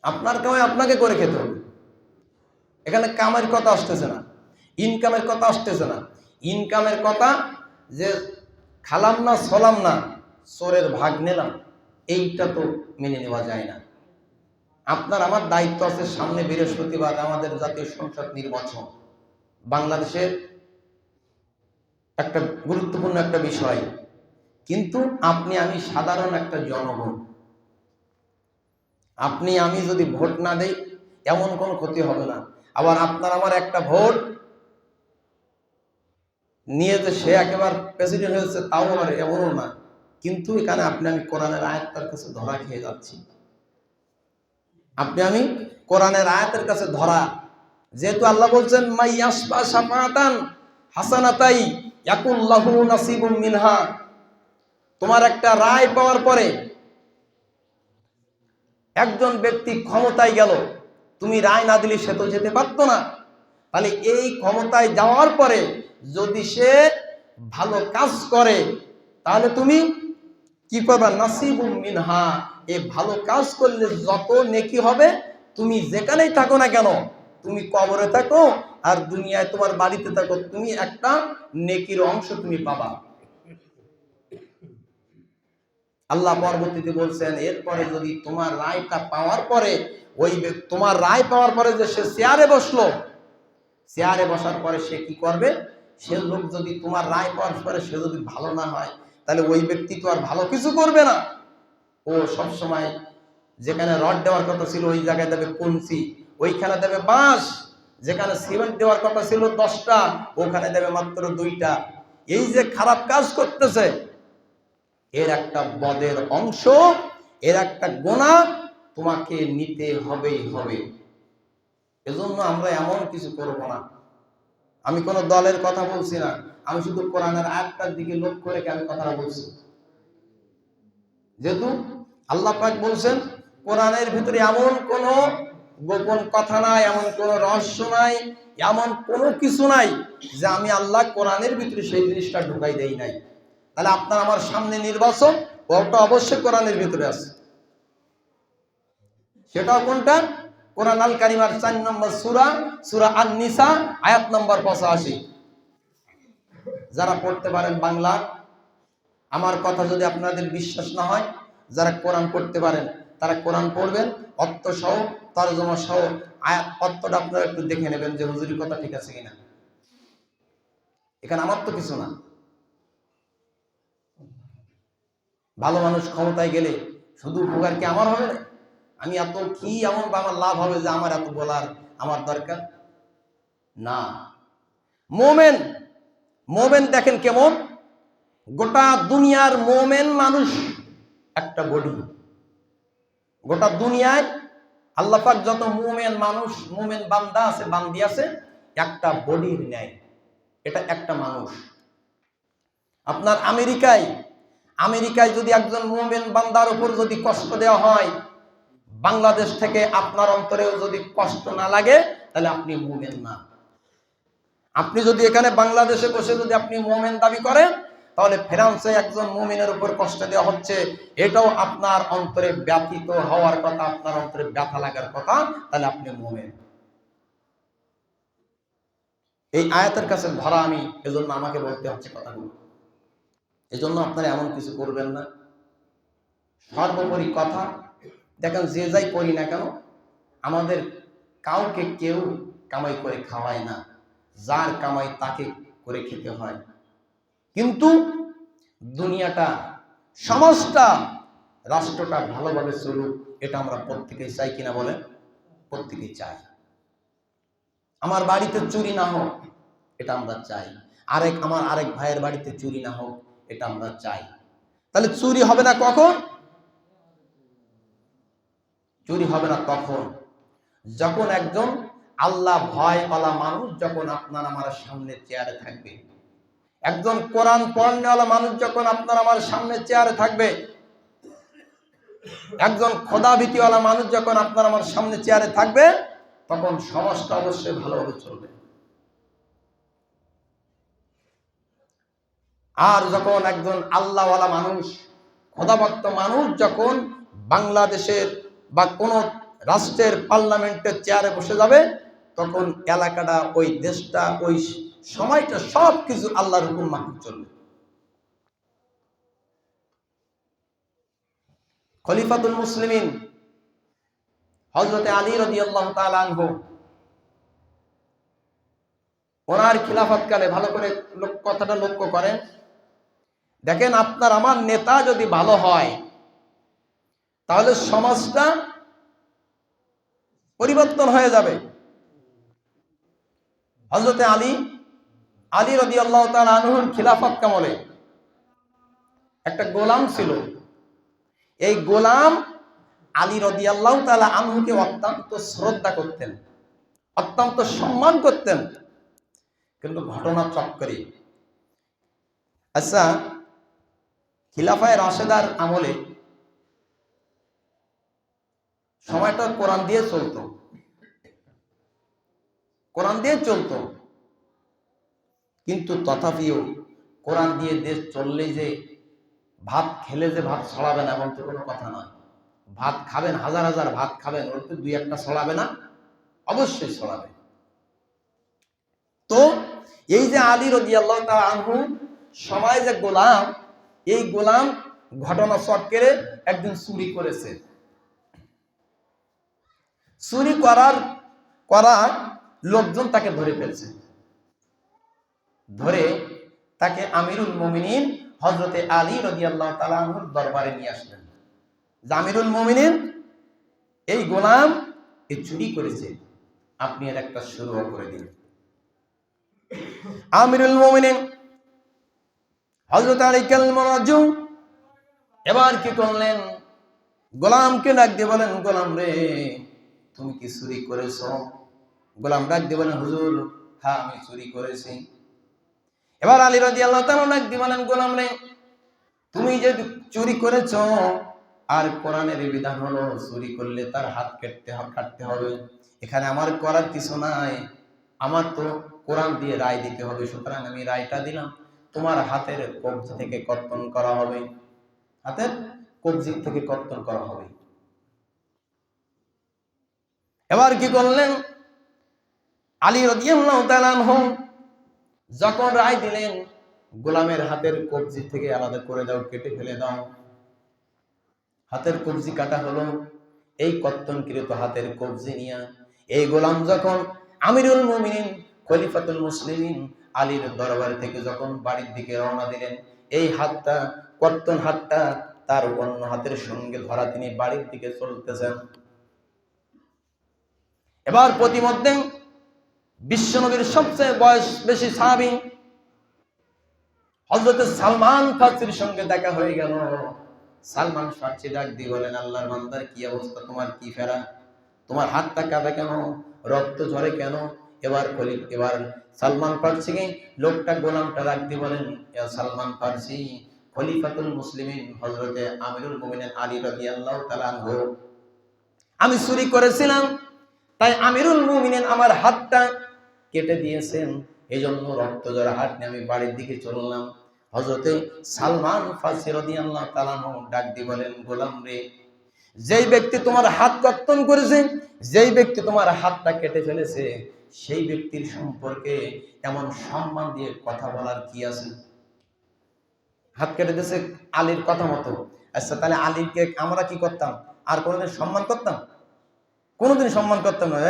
আপনার কামাই আপনাকে করে খেতে হবে। এখানে কামের কথা আসতেছে না, ইনকামের কথা আসতেছে না। ইনকামের কথা যে খালাম না ছলাম না, চোরের ভাগ নিলাম, এইটা তো মেনে নেওয়া যায় না। আপনার আমার দায়িত্ব আছে, সামনে বৃহস্পতিবার আমাদের জাতীয় সংসদ নির্বাচন, বাংলাদেশের একটা গুরুত্বপূর্ণ একটা বিষয়। কিন্তু আপনি আমি সাধারণ একটা জনগণ, আপনি আমি যদি ভোট না দেই এমন কোনো ক্ষতি হবে না। আবার আপনার আমার একটা ভোট নিয়ে যে সে একেবারে প্রেসিডেন্ট হয়েছে তাও আবার এমনও না। কিন্তু এখানে আপনি আমি কোরআনের আয়াতের কাছে ধরা খেয়ে যাচ্ছি। আপনি আমি কোরআনের আয়াতের কাছে ধরা, যেহেতু আল্লাহ বলছেন মাই ইয়াশফা শাফাআতান হাসানাতাই ইয়াকুল্লাহু নাসিবুম মিনহা, তোমার একটা রায় পাওয়ার পরে একজন ব্যক্তি ক্ষমতায় গেল, তুমি রায় না দিলে সে তো যেতে পারতো না। তাহলে এই ক্ষমতায় যাওয়ার পরে যদি সে ভালো কাজ করে তাহলে তুমি কি করবা? নাসিবুম মিনহা, এই ভালো কাজ করলে যত নেকি হবে, তুমি যেখানেই থাকো না কেন, তুমি কবরে থাকো আর দুনিয়ায় তোমার বাড়িতে থাকো, তুমি একটা নেকির অংশ তুমি পাবা। আল্লাহ পরবর্তীতে বলছেন এরপরে যদি তোমার রায়টা পাওয়ার পরে ওই তোমার রায় পাওয়ার পরে যে সে চেয়ারে বসলো, চেয়ারে বসার পরে সে কি করবে? সে লোক যদি তোমার রায় পাওয়ার পরে সে যদি ভালো না হয় তাহলে ওই ব্যক্তি তো আর ভালো কিছু করবে না। ও সব সময় যেখানে রড দেওয়ার কথা ছিল ওই জায়গায় দেবে কঞ্চি, ওইখানে দেবে বাঁশ, যেখানে সিমেন্ট দেওয়ার কথা ছিল 10টা ওখানে দেবে মাত্র 2টা। এই যে খারাপ কাজ করতেছে এর একটা বদের অংশ, এর একটা গুনাহ তোমাকে নিতে হবেই হবে। এজন্য আমরা এমন কিছু করব না। আমি কোন দলের কথা বলছি না, আমি শুধু কোরআনের আয়াতটার দিকে লক্ষ্য রেখে আমি কথাটা বলছি। যেহেতু আল্লাহ পাক বলছেন কোরআনের ভিতরে এমন কোন গোপন কথা নাই, এমন কোন রহস্য নাই, এমন কোনো কিছু নাই যে আমি আল্লাহ কোরআনের ভিতরে সেই জিনিসটা ঢুকাই দেই নাই। তাহলে আপনার আমার সামনে নির্বাচন, ওটা অবশ্যই কোরআনের ভিতরে আছে। সেটাও কোনটা? কোরআন আল কারিমার 4 নম্বর সূরা, সূরা আন-নিসা, আয়াত নম্বর 85। যারা পড়তে পারেন বাংলা, আমার কথা যদি আপনাদের বিশ্বাস না হয়, যারা কোরআন পড়তে পারেন তারা কোরআন পড়বেন, অর্থ সহ তরজমা সহ আয়াত অর্থটা আপনারা একটু দেখে নেবেন যে হুজুরি কথা ঠিক আছে কিনা। এখানে আমার তো কিছু না। ভালো মানুষ ক্ষমতায় গেলে শুধু উপকার কি আমার হবে না? আমি এত কি এমন বা আমার লাভ হবে যে আমার এত বলার আমার দরকার না। মোমেন, মোমেন দেখেন কেমন, গোটা দুনিয়ার মোমেন মানুষ একটা বডি। গোটা দুনিয়ায় আল্লাহ পাক যত মোমেন মানুষ, মোমেন বান্দা আছে, বান্দি আছে, একটা বডির ন্যায়। এটা একটা মানুষ। আপনার আমেরিকায় যদি একজন মোমেন বান্দার উপর যদি কষ্ট দেওয়া হয়, বাংলাদেশ থেকে আপনার অন্তরেও যদি কষ্ট না লাগে তাহলে আপনি মোমেন না। আপনি যদি এখানে বাংলাদেশে বসে যদি আপনি মোমেন দাবি করেন, তাহলে ফ্রান্সে একজন মুমিনের উপর কষ্ট দেওয়া হচ্ছে, এটাও আপনার অন্তরে ব্যথিত হওয়ার কথা, আপনার অন্তরে ব্যথা লাগার কথা, তাহলে আপনি মুমিন। এই আয়াতের কাছে ধরা আমি, এজন্য আমাকে বলতে হচ্ছে কথাগুলো। এজন্য আপনারা এমন কিছু করবেন না। সর্বোপরি কথা দেখেন, যে যাই করি না কেন আমাদের কাউকে কেউ কামাই করে খাওয়ায় না, যার কামাই তাকে করে খেতে হয়। কিন্তু দুনিয়াটা, সমাজটা, রাষ্ট্রটা ভালোভাবে চলুক, এটা আমরা প্রত্যেকেই চাই কিনা বলেন? প্রত্যেকেই চাই। আমার বাড়িতে চুরি না হোক এটা আমরা চাই, আমার আরেক ভাইয়ের বাড়িতে চুরি না হোক এটা আমরা চাই। তাহলে চুরি হবে না কখন? চুরি হবে না তখন যখন একজন আল্লাহ ভয়ওয়ালা মানুষ যখন আপনার আমার সামনে চেয়ারে থাকবে, একজন কোরআন পড়নেওয়ালা মানুষ যখন আপনার আমার সামনে চেয়ারে থাকবে, একজন খোদা ভীতিওয়ালা মানুষ যখন আপনার আমার সামনে চেয়ারে থাকবে, তখন সমাজটা অবশ্যই ভালোভাবে চলবে। আর যখন একজন আল্লাহওয়ালা মানুষ, খোদাভক্ত মানুষ যখন বাংলাদেশের বা কোনো রাষ্ট্রের পার্লামেন্টের চেয়ারে বসে যাবে, তখন এলাকাটা, ওই দেশটা, ওই সময়টা সব কিছু আল্লাহর হুকুম মাফিক চলবে। খলিফাতুল মুসলিমিন হযরত আলী রাদিয়াল্লাহু তাআলা আনহু, ওনার খিলাফতকালে, ভালো করে কথাটা লক্ষ্য করেন, দেখেন আপনার আমার নেতা যদি ভালো হয় তাহলে সমাজটা পরিবর্তন হয়ে যাবে। হযরত আলী রাদিয়াল্লাহু তাআলা আনহুর খিলাফত কামলে একটা গোলাম ছিল। এই গোলাম আলী রাদিয়াল্লাহু তাআলা আনহুকে অত্যন্ত শ্রদ্ধা করতেন, অত্যন্ত সম্মান করতেন। কিন্তু ঘটনা চক্রে, আচ্ছা, খিলাফায়ে রাশেদার আমলে সময়টা কোরআন দিয়ে চলতো, কোরআন দিয়ে চলতো, কিন্তু তথাপিও কোরআন দিয়ে দেশ চললেই যে ভাত খেলে যে ভাত ছড়াবে না এমন তো কোনো কথা নয়। ভাত খাবেন, হাজার হাজার ভাত খাবেন, ওর তো দুই একটা ছড়াবে না, অবশ্যই ছড়াবে। তো এই যে আলী রাদিয়াল্লাহু তাআলা আনহু সময় যে গোলাম, এই গোলাম ঘটনা চক্রে একদিন চুরি করেছে। চুরি করা লোকজন তাকে ধরে ফেলছে। ধরে তাকে আমিরুল মুমিনিন হযরতে আলী রাদিয়াল্লাহু তাআলা আনহুর দরবারে নিয়ে আসলেন। আমিরুল মুমিনিন, এই গোলাম এই চুরি করেছে, আপনি এর একটা শুরু করে দিন। আমিরুল মুমিনিন হযরত আলী কালমারাজু এবার কি করলেন, গোলামকে ডাক দিয়ে বলেন, গোলাম রে, তুমি কি চুরি করেছো? গোলাম ডাক দিয়ে বলেন, হুজুর, হ্যাঁ আমি চুরি করেছি। এবার আলী রাদিয়াল্লাহু তাআলা ডাক দিয়ে বলেন, গোলাম রে, তুমি যে চুরি করেছো, আর কোরআনের বিধান হলো চুরি করলে তার হাত কাটতে হবে। এখানে আমার করার কিছু নাই, আমার তো কোরআন দিয়ে রায় দিতে হবে। সুতরাং আমি রায়টা দিলাম, তোমার হাতের কবজি থেকে কর্তন করা হবে, হাতের কবজি থেকে কর্তন করা হবে। এবার কি করলেন, আলী রাদিয়াল্লাহু তাআলা আনহু যখন রায় দিলেন, গোলামের হাতের কবজি থেকে আলাদা করে দাও, কেটে ফেলে দাও। হাতের কবজি কাটা হলো। এই কর্তনকৃত হাতের কবজি নিয়ে এই গোলাম যখন আমিরুল মুমিনিন খলিফাতুল মুসলিমিন আলীর দরবার থেকে যখন বাড়ির দিকে রওনা দিলেন, এই হাতটা, কর্তন হাতটা তার অন্য হাতের সঙ্গে ধরা তিনি বাড়ির দিকে চলতেছেন। এবার প্রতিমধ্যে বিশ্বনবীর সবচেয়ে বয়স বেশি সাহাবী হযরত সালমান ফারসির সঙ্গে দেখা হয়ে গেল। সালমান ফারসি ডাক দিয়ে বলেন, আল্লাহর বান্দার কি অবস্থা, তোমার কি ফেরা, তোমার হাতটা কাঁপে কেন, রক্ত ঝরে কেন? এবার সালমান ফারসিকে লোকটা, গোলামটা ডাক দিয়ে বলেন, ইয়া সালমান ফারসি, খলিফাতুল মুসলিমিন হযরতে আমিরুল মুমিনিন আলী রাদিয়াল্লাহু তাআলা আনহু, আমি চুরি করেছিলাম, তাই আমিরুল মুমিনিন আমার হাতটা কেটে দিয়েছেন, এজন্য রক্ত ঝরা হাত নিয়ে আমি বাড়ির দিকে চললাম। হযরতে সালমান ফারসি রাদিয়াল্লাহু তাআলা আনহু ডাক দিয়ে বলেন, গোলাম রে, যেই ব্যক্তি তোমার হাত কর্তন করেছে, যেই ব্যক্তি তোমার হাতটা কেটে ফেলেছে, সেই ব্যক্তির সম্পর্কে এমন সম্মান দিয়ে কথা বলার কি আছে? হাত কেটে দিয়েছে আলীর কথা মতো। আচ্ছা, তাহলে আলীকে আমরা কি করতাম? আর কোনোদিন সম্মান করতাম? কোনোদিন সম্মান করতাম না।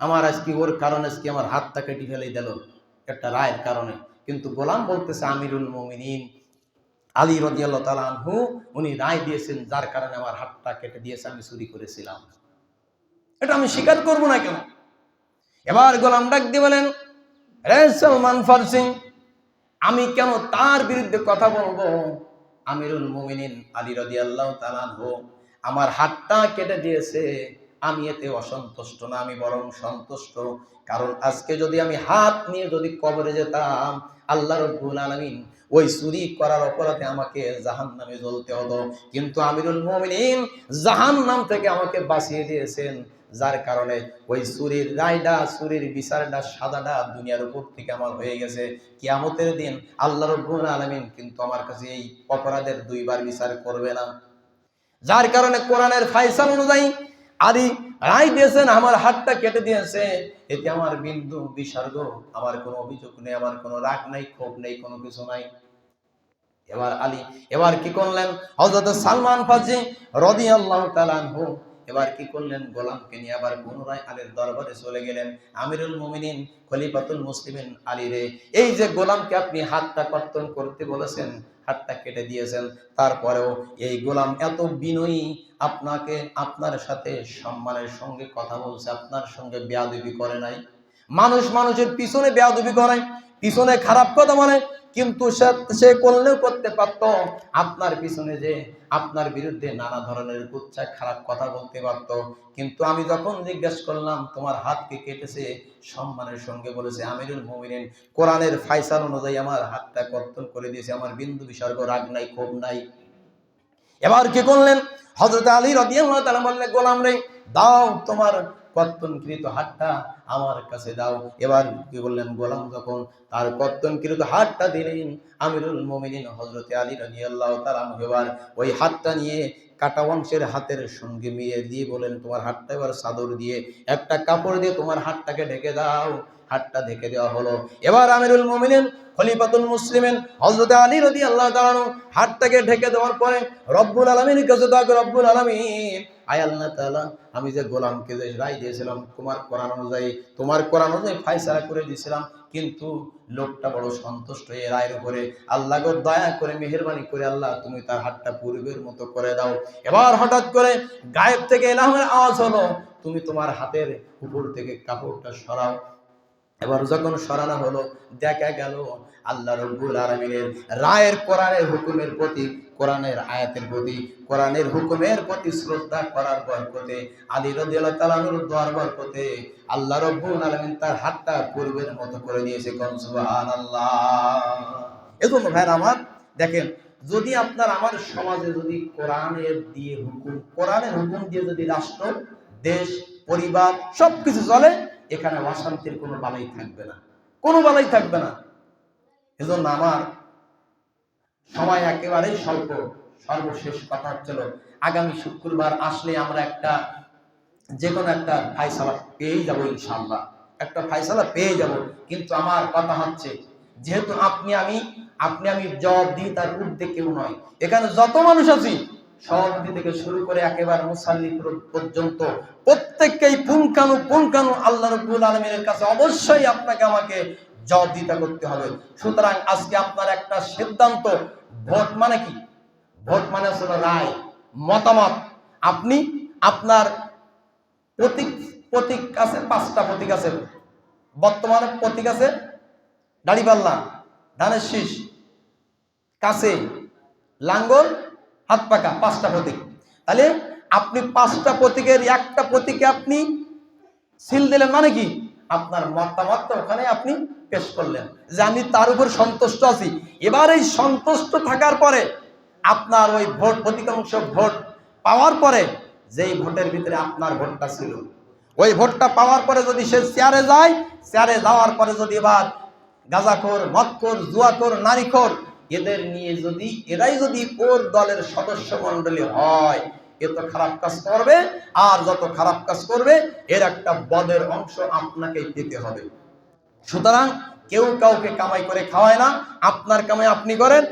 আমার আজকে ওর কারণে আজকে আমার হাতটা কেটে ফেলে দিল একটা রায়ের কারণে। কিন্তু গোলাম বলতেছে, আমিরুল মুমিনিন আলী রাদিয়াল্লাহু তাআলা আনহু উনি রায় দিয়েছেন, যার কারণে আমার হাতটা কেটে দিয়েছে, আমি চুরি করেছিলাম, এটা আমি স্বীকার করব না কেন? এবার গোলাম ডাক দিয়ে বলেন, রে সালমান ফারসি, আমি কেন তার বিরুদ্ধে কথা বলবো? আমিরুল মুমিনিন আলী রাদিয়াল্লাহু তাআলা আনহু আমার হাতটা কেটে দিয়েছে, আমি এতে অসন্তুষ্ট না, আমি বরং সন্তুষ্ট। কারণ আজকে যদি আমি হাত নিয়ে যদি কবরে যেতাম, আল্লাহ রাব্বুল আলামিন ওই চুরি করার অপরাধে আমাকে জাহান্নামে জ্বলতে হতো। কিন্তু আমিরুল মুমিনিন জাহান্নাম থেকে আমাকে বাঁচিয়ে দিয়েছেন, যার কারণে ওই চুরির রায়টা, চুরির বিচারটা, সাজাটা দুনিয়ার উপর থেকে আমার হয়ে গেছে। কিয়ামতের দিন আল্লাহ রাব্বুল আলামিন কিন্তু আমার কাছে এই অপরাধের দুইবার বিচার করবে না। যার কারণে কোরআনের ফায়সালা অনুযায়ী আলী রায় দিয়েছেন, আমার হাতটা কেটে দিয়েছে, এতে আমার বিন্দু বিসর্গ, আমার কোনো অভিযোগ নেই, আমার কোনো রাগ নাই, ক্ষোভ নেই, কোনো কিছু নাই। এবার আলী এবার কি করলেন, হযরত সালমান ফারসি রাদিয়াল্লাহু তাআলা আনহু এবার কি করলেন, গোলামকে নিয়ে আবার পুনরায় আলীর দরবারে চলে গেলেন। আমিরুল মুমিনিন খলিফাতুল মুসলিমিন আলী রে, এই যে গোলামকে আপনি হাতটা কর্তন করতে বলেছেন, হাতটা কেটে দিয়েছেন, তারপরেও এই গোলাম এত বিনয়ী, আপনাকে আপনার সাথে সম্মানের সঙ্গে কথা বলছে, আপনার সঙ্গে বেয়াদবি করে নাই। মানুষ মানুষের পিছনে বেয়াদবি করে, পিছনে খারাপ কথা বলে, কিন্তু সে করলেও করতে পারত, আপনার পিছনে যে আপনার বিরুদ্ধে নানা ধরনের কুচ্ছা খারাপ কথা বলতে পারত। কিন্তু আমি যখন জিজ্ঞেস করলাম তোমার হাত কে কেটেছে, সম্মানের সঙ্গে বলেছে আমিরুল মুমিনিন কোরআনের ফায়সাল অনুযায়ী আমার হাতটা কর্তন করে দিয়েছে, আমার বিন্দু বিসর্গ রাগ নাই, ক্ষোভ নাই। এবার কি করলেন, হযরত আলী রাদিয়াল্লাহু তাআলা বললেন, গোলাম রে দাও তোমার কর্তনকৃত হাতটা আমার কাছে দাও। এবার কি করলেন, গোলাম যখন তার কর্তনকৃত হাতটা দিলেন, আমিরুল মুমিনিন হযরত আলী রাদিয়াল্লাহু তাআলা এবার ওই হাতটা নিয়ে কাটা অংশের হাতের সঙ্গে মিলিয়ে দিয়ে বলেন, তোমার হাতটা এবার চাদর দিয়ে একটা কাপড় দিয়ে তোমার হাতটাকে ঢেকে দাও। হাতটা ঢেকে দেওয়া হলো। এবার আমিরুল মুমিনিন খলিফাতুল মুসলিমিন হযরত আলী রাদিয়াল্লাহু তাআলা হাতটাকে ঢেকে দেওয়ার পরে রব্বুল আলামিনের কাছে দোয়া করে, রব্বুল আলামিন আয় আল্লাহ তাআলা, আমি যে গোলামকে যে রায় দিয়েছিলাম তোমার কোরআন অনুযায়ী ফয়সালা করে দিয়েছিলাম, কিন্তু লোকটা বড় সন্তুষ্ট এই রায়ের উপরে। আল্লাহ গো দয়া করে মেহেরবানি করে আল্লাহ তুমি তার হাতটা পূর্বের মতো করে দাও। এবার হঠাৎ করে গায়েব থেকে ইলাহের আওয়াজ হলো, তুমি তোমার হাতের উপর থেকে কাপড়টা সরাও। এবার যখন সরানো হলো, দেখা গেল আল্লাহ রাব্বুল আলামিনের রায়ের, কোরআনের হুকুমের প্রতি, কোরআনের আয়াতের প্রতি, কোরআনের হুকুমের প্রতি শ্রদ্ধা করার বরকতে, আলী রাদিয়াল্লাহু তাআলার দোয়ার বরকতে আল্লাহ রাব্বুল আলামিন তার হাতটা পূর্বের মতো করে দিয়েছে। কোন সুবহানাল্লাহ। এজন্য ভাইরা আমার দেখেন, যদি আপনার আমার সমাজে যদি কোরআনের হুকুম দিয়ে যদি রাষ্ট্র, দেশ, পরিবার সবকিছু চলে, এখানে অশান্তির কোনো বালাই থাকবে না, কোনো বালাই থাকবে না। এজন্য আমার সময় একেবারেই স্বল্প, সর্বশেষ কথা হচ্ছিল, আগামী শুক্রবার আসলে আমরা যে কোনো একটা ফায়সালা পেয়ে যাবো ইনশাআল্লাহ, একটা ফায়সালা পেয়ে যাব। কিন্তু আমার কথা হচ্ছে, যেহেতু আপনি আমি জবাব দিই, তার ঊর্ধ্বে কেউ নয়। এখানে যত মানুষ আছি, সভাপতি থেকে শুরু করে একেবারে মুসাল্লি পর্যন্ত প্রত্যেককেই পুঙ্খানু আল্লাহ রাব্বুল আলামিনের কাছে অবশ্যই আপনাকে আমাকে জবাবদিহিতা করতে হবে। সুতরাং আজকে আপনার একটা সিদ্ধান্ত, ভোট মানে কি? ভোট মানে হলো রায়, মতামত। আপনি আপনার প্রতীক আছে, 5টা প্রতীক আছে বর্তমানে। প্রতীক আছে দাড়িপাল্লা, ধানের শীষ, কাছে, লাঙ্গল, হাত পাকা, 5টা প্রতীক। তাহলে আপনি 5টা প্রতীকের একটা প্রতীকে আপনি সিল দিলেন, মানে কি? আপনার মতামতটা ওখানে আপনি পেশ করলেন যে আমি তার উপর সন্তুষ্ট আছি। এবার এই সন্তুষ্ট থাকার পরে আপনার ওই ভোট, অধিকাংশ ভোট পাওয়ার পরে, যেই ভোটের ভিতরে আপনার ভোটটা ছিল, ওই ভোটটা পাওয়ার পরে যদি সে চেয়ারে যায়, চেয়ারে যাওয়ার পরে যদি এবার গাঁজাখোর, মদখোর, জুয়াখোর, নারীখোর এরাই যদি ওর দলের সদস্য মন্ডলী হয়, এ তো খারাপ কাজ করবে। আর যত খারাপ কাজ করবে, এর একটা বদের অংশ আপনাকেই পেতে হবে। সুতরাং কেউ কাউকে কামাই করে খাওয়ায় না, আপনার কামাই আপনি করেন।